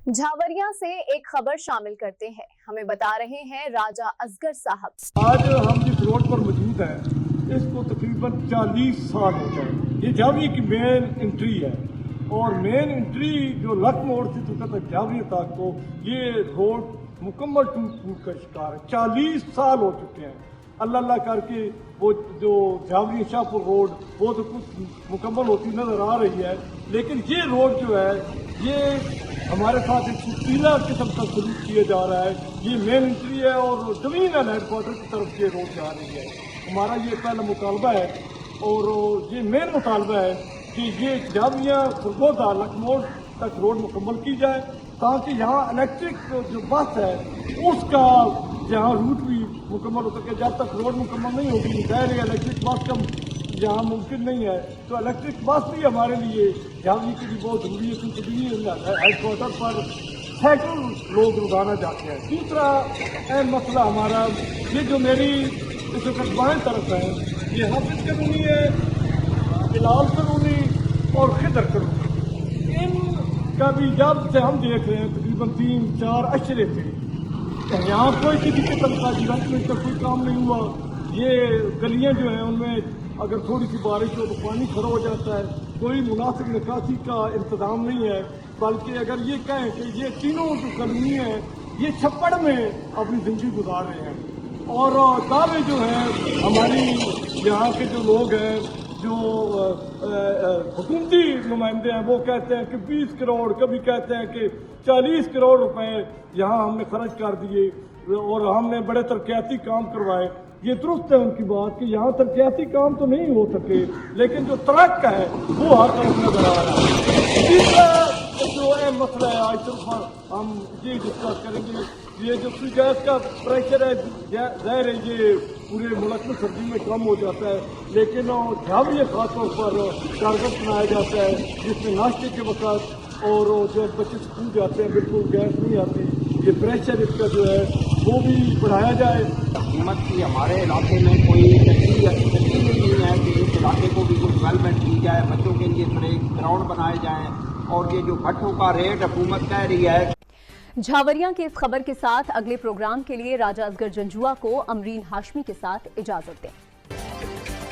झावरिया से एक खबर शामिल करते हैं। हमें बता रहे हैं राजा असगर साहब। आज हम जिस रोड पर मौजूद हैं इसको तकरीबन 40 साल हो गए। ये जावरी की मेन एंट्री है और मेन एंट्री जो लक मोड़ से तो जावरी तक को ये रोड मुकम्मल टूट का शिकार है। 40 साल हो चुके हैं। अल्लाह अल्लाह करके वो जो जावरी शाहपुर रोड वो तो कुछ मुकम्मल होती नजर आ रही है, लेकिन ये रोड जो है ये हमारे साथ एक सुटीला किस्म का सलूक किया जा रहा है। ये मेन एंट्री है और डिवीजनल हेडक्वार्टर की तरफ ये रोड जा रही है। हमारा ये पहला मुतालबा है और ये मेन मुतालबा है कि ये जावरिया सरगोदा लखनऊ तक रोड मुकम्मल की जाए ताकि यहाँ इलेक्ट्रिक जो बस है उसका यहाँ रूट भी मुकम्मल हो सके। जब तक रोड मुकम्मल नहीं होगी ज़ाहिर इलेक्ट्रिक बस का यहाँ मुमकिन नहीं है, तो इलेक्ट्रिक बस भी हमारे लिए जावरी के लिए बहुत जरूरी है क्योंकि हेडक्वार्टर पर सैकड़ों लोग रोजाना जाते हैं। दूसरा अहम मसला हमारा ये जो मेरी इस वक्त बाएं तरफ है ये हाफिज कॉलोनी है, बिलाल कॉलोनी और खिदर कॉलोनी। इनका भी जब से हम देख रहे हैं तकरीबन 3-4 अशरे थे, यहाँ कोई किसी किस्म का डिवेलपमेंट का कोई काम नहीं हुआ। ये गलियाँ जो हैं उनमें अगर थोड़ी सी बारिश हो तो पानी खड़ा हो जाता है, कोई मुनासिब निकासी का इंतजाम नहीं है। बल्कि अगर ये कहें कि ये तीनों जो कॉलोनी है ये छप्पड़ में अपनी ज़िंदगी गुजार रहे हैं और दावे जो हैं हमारी यहाँ के जो लोग हैं जो हुकूमती नुमाइंदे हैं वो कहते हैं कि 20 करोड़, कभी कहते हैं कि 40 करोड़ रुपए यहाँ हमने खर्च कर दिए और हमने बड़े तरक्याती काम करवाए। ये दुरुस्त है उनकी बात कि यहाँ तरक्याती काम तो नहीं हो सके, लेकिन जो तरक्का है वो हर तरफ नजर आ रहा है। तीसरा जो अहम मसला है आज सिर्फ हम ये डिस्कस करेंगे, ये जो फ्री गैस का प्रेशर है ज़ाहिर है ये पूरे मुल्क में सर्दी में कम हो जाता है, लेकिन झावरिया खासतौर पर टारगेट बनाया जाता है जिसमें नाश्ते के वक्त और जब बच्चे स्कूल जाते हैं बिल्कुल गैस नहीं आती। ये प्रेशर इसका जो है वो भी बढ़ाया जाए। हुकूमत की हमारे इलाके में कोई तकलीफ नहीं है कि इस इलाके को भी कुछ डेवलपमेंट की जाए, बच्चों के लिए थोड़े ग्राउंड बनाए जाएँ और ये जो भट्टों का रेट हुकूमत कह रही है। झावरिया की इस खबर के साथ अगले प्रोग्राम के लिए राजा असगर जंजुआ को अमरीन हाशमी के साथ इजाजत दें।